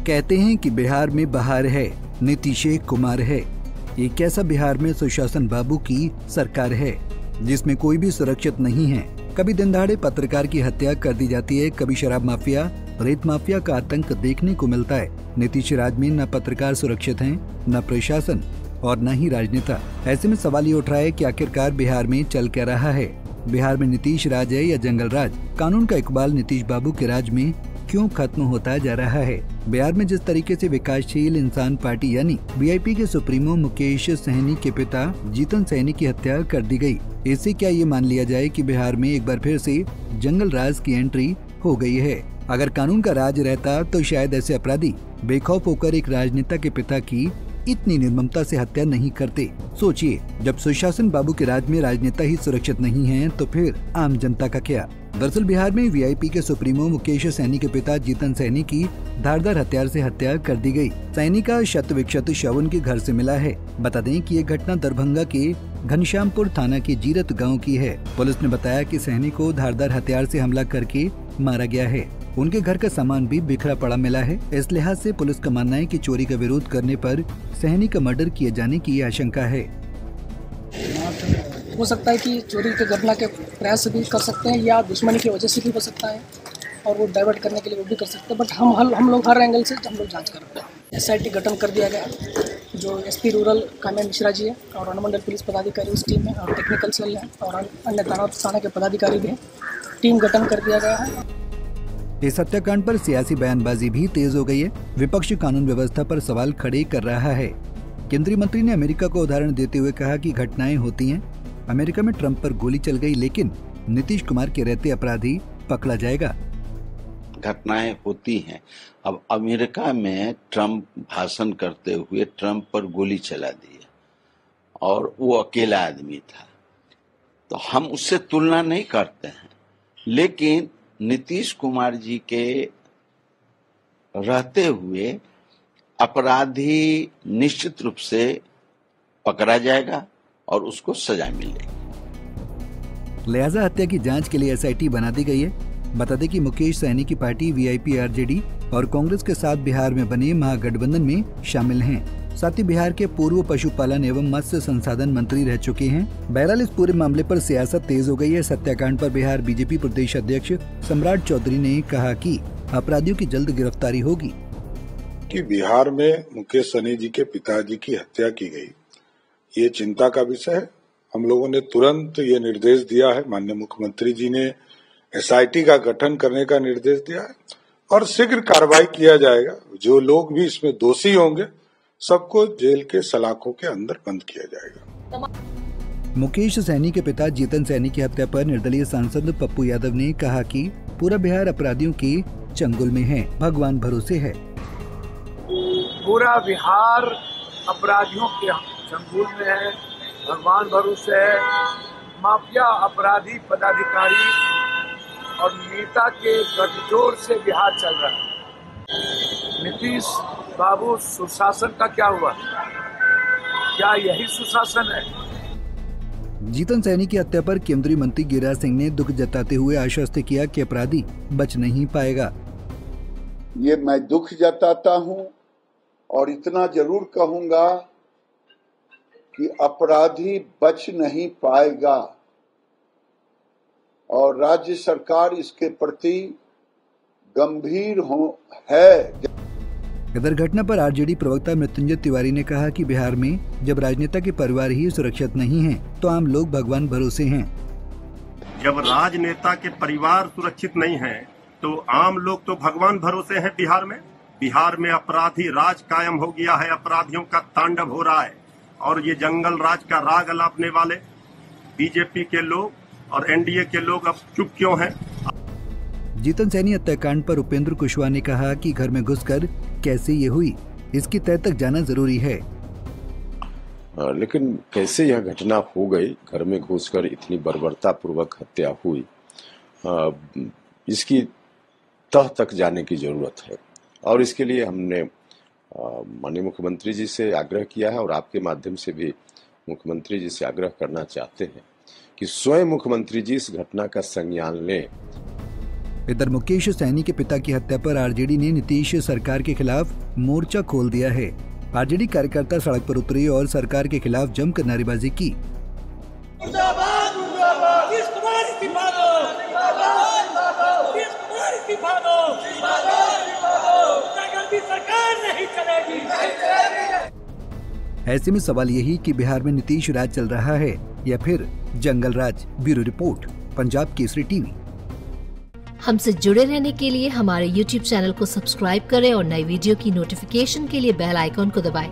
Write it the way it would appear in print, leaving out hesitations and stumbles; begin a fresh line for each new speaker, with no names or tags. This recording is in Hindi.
कहते हैं कि बिहार में बहार है, नीतीश कुमार है। एक कैसा बिहार में सुशासन बाबू की सरकार है जिसमें कोई भी सुरक्षित नहीं है। कभी दिन दहाड़े पत्रकार की हत्या कर दी जाती है, कभी शराब माफिया, रेत माफिया का आतंक देखने को मिलता है। नीतीश राज में न पत्रकार सुरक्षित हैं, न प्रशासन और न ही राजनेता। ऐसे में सवाल ये उठ रहा है कि आखिरकार बिहार में चल क्या रहा है। बिहार में नीतीश राज है या जंगल राज? कानून का इकबाल नीतीश बाबू के राज में क्यों खत्म होता जा रहा है? बिहार में जिस तरीके से विकासशील इंसान पार्टी यानी वीआईपी के सुप्रीमो मुकेश सहनी के पिता जीतन सहनी की हत्या कर दी गई, इससे क्या ये मान लिया जाए कि बिहार में एक बार फिर से जंगल राज की एंट्री हो गई है? अगर कानून का राज रहता तो शायद ऐसे अपराधी बेखौफ होकर एक राजनेता के पिता की इतनी निर्ममता से हत्या नहीं करते। सोचिए, जब सुशासन बाबू के राज में राजनेता ही सुरक्षित नहीं हैं, तो फिर आम जनता का क्या? दरअसल बिहार में वीआईपी के सुप्रीमो मुकेश सहनी के पिता जीतन सहनी की धारदार हथियार से हत्या कर दी गई। सहनी का शत विक्षत शव उनके घर से मिला है। बता दें कि ये घटना दरभंगा के घनश्यामपुर थाना के जीरत गांव की है। पुलिस ने बताया कि सहनी को धारदार हथियार से हमला करके मारा गया है। उनके घर का सामान भी बिखरा पड़ा मिला है। इस लिहाज से पुलिस का मानना है कि चोरी का विरोध करने पर सहनी का मर्डर किए जाने की आशंका है।
हो सकता है कि चोरी की घटना के प्रयास भी कर सकते हैं या दुश्मनी की वजह से भी हो सकता है और वो डाइवर्ट करने के लिए वो भी कर सकते हैं। बट हम लोग हर एंगल से हम लोग जांच कर रहे हैं। एसआईटी गठन कर दिया गया, जो एसपी रूरल काम्या मिश्रा जी है और अनुमंडल पुलिस पदाधिकारी उस टीम में और टेक्निकल सेल है और अन्य थाना के पदाधिकारी भी हैं। टीम गठन कर दिया गया है।
इस हत्याकांड पर सियासी बयानबाजी भी तेज हो गई है। विपक्ष कानून व्यवस्था पर सवाल खड़े कर रहा है। केंद्रीय मंत्री ने अमेरिका को उदाहरण देते हुए कहा कि घटनाएं होती हैं। अमेरिका में ट्रंप पर गोली चल गई, लेकिन नीतीश कुमार के रहते अपराधी पकड़ा जाएगा।
घटनाएं होती हैं। अब अमेरिका में ट्रंप भाषण करते हुए ट्रंप पर गोली चला दी और वो अकेला आदमी था, तो हम उससे तुलना नहीं करते हैं। लेकिन नीतीश कुमार जी के रहते हुए अपराधी निश्चित रूप से पकड़ा जाएगा और उसको सजा मिलेगी।
लिहाजा हत्या की जांच के लिए एसआईटी बना दी गई है। बता दें कि मुकेश सहनी की पार्टी वीआईपी आरजेडी और कांग्रेस के साथ बिहार में बने महागठबंधन में शामिल हैं। साथ ही बिहार के पूर्व पशुपालन एवं मत्स्य संसाधन मंत्री रह चुके हैं। बहरहाल इस पूरे मामले पर सियासत तेज हो गई है। हत्याकांड पर बिहार बीजेपी प्रदेश अध्यक्ष सम्राट चौधरी ने कहा कि अपराधियों की जल्द गिरफ्तारी होगी।
कि बिहार में मुकेश सहनी जी के पिताजी की हत्या की गई, ये चिंता का विषय है। हम लोगों ने तुरंत ये निर्देश दिया है, माननीय मुख्यमंत्री जी ने एसआईटी का गठन करने का निर्देश दिया है और शीघ्र कार्रवाई किया जाएगा। जो लोग भी इसमें दोषी होंगे सबको जेल के सलाखों के अंदर बंद किया जाएगा।
मुकेश सहनी के पिता जीतन सहनी की हत्या पर निर्दलीय सांसद पप्पू यादव ने कहा कि पूरा बिहार अपराधियों के चंगुल में है, भगवान भरोसे है।
पूरा बिहार अपराधियों के चंगुल में है, भगवान भरोसे है। माफिया, अपराधी, पदाधिकारी और नेता के गठजोड़ से बिहार चल रहा है। नीतीश बाबू सुशासन का क्या हुआ? क्या यही सुशासन है?
जीतन सहनी की हत्या पर केंद्रीय मंत्री गिरिराज सिंह ने दुख जताते हुए आश्वस्त किया कि अपराधी बच नहीं पाएगा।
ये मैं दुख जताता हूँ और इतना जरूर कहूंगा कि अपराधी बच नहीं पाएगा और राज्य सरकार इसके प्रति गंभीर है।
इधर घटना पर आरजेडी प्रवक्ता मृत्युंजय तिवारी ने कहा कि बिहार में जब राजनेता के परिवार ही सुरक्षित नहीं हैं, तो आम लोग भगवान भरोसे हैं।
जब राजनेता के परिवार सुरक्षित नहीं हैं, तो आम लोग तो भगवान भरोसे हैं। बिहार में अपराधी राज कायम हो गया है, अपराधियों का तांडव हो रहा है और ये जंगल राज का राग अलापने वाले बीजेपी के लोग और एनडीए के लोग अब चुप क्यों हैं?
जीतन सहनी हत्याकांड पर उपेंद्र कुशवाहा ने कहा कि घर में घुसकर कैसे ये हुई, इसकी तह तक जाना जरूरी है।
लेकिन कैसे यह घटना हो गई, घर में घुसकर इतनी बर्बरता पूर्वक हत्या हुई, इसकी तह तक जाने की जरूरत है और इसके लिए हमने माननीय मुख्यमंत्री जी से आग्रह किया है और आपके माध्यम से भी मुख्यमंत्री जी से आग्रह करना चाहते हैं कि स्वयं मुख्यमंत्री जी इस घटना का संज्ञान लें।
इधर मुकेश सैनी के पिता की हत्या पर आरजेडी ने नीतीश सरकार के खिलाफ मोर्चा खोल दिया है। आरजेडी कार्यकर्ता सड़क पर उतरे और सरकार के खिलाफ जमकर नारेबाजी की। ऐसे में सवाल यही कि बिहार में नीतीश राज चल रहा है या फिर जंगल राज। Bureau report, Punjab Kesari TV.
हमसे जुड़े रहने के लिए हमारे YouTube चैनल को सब्सक्राइब करें और नई वीडियो की नोटिफिकेशन के लिए बेल आइकॉन को दबाएं।